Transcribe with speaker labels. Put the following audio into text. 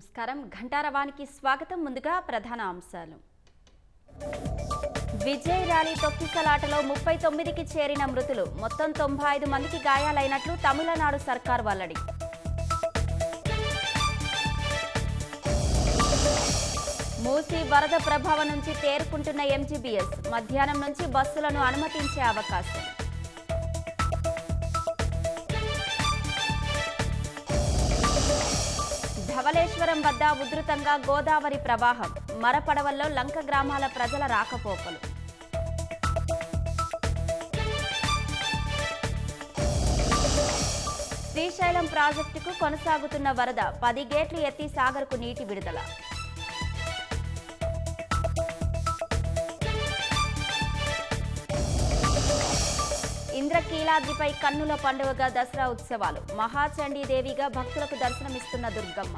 Speaker 1: నమస్కారం. ఘంటారవానికి స్వాగతం. ముందుగా ప్రధాన అంశాలు. విజయ్ ర్యాలీ తొక్కిసలాటలో 39కి చేరిన మృతులు. మొత్తం 95 మందికి గాయాలైనట్లు తమిళనాడు సర్కార్ వెల్లడి. మూసీ వరద ప్రభావం నుంచి తేరుకుంటున్న ఎంజీబీఎస్. మధ్యాహ్నం నుంచి బస్సులను అనుమతించే అవకాశం. ధవళేశ్వరం వద్ద ఉధృతంగా గోదావరి ప్రవాహం. మరపడవల్లో లంక గ్రామాల ప్రజల రాకపోకలు. శ్రీశైలం ప్రాజెక్టుకు కొనసాగుతున్న వరద. 10 గేట్లు ఎత్తి సాగర్కు నీటి విడుదల. ఇంద్రకీలాద్రిపై కన్నుల పండుగగా దసరా ఉత్సవాలు. మహాచండీదేవిగా భక్తులకు దర్శనమిస్తున్న దుర్గమ్మ.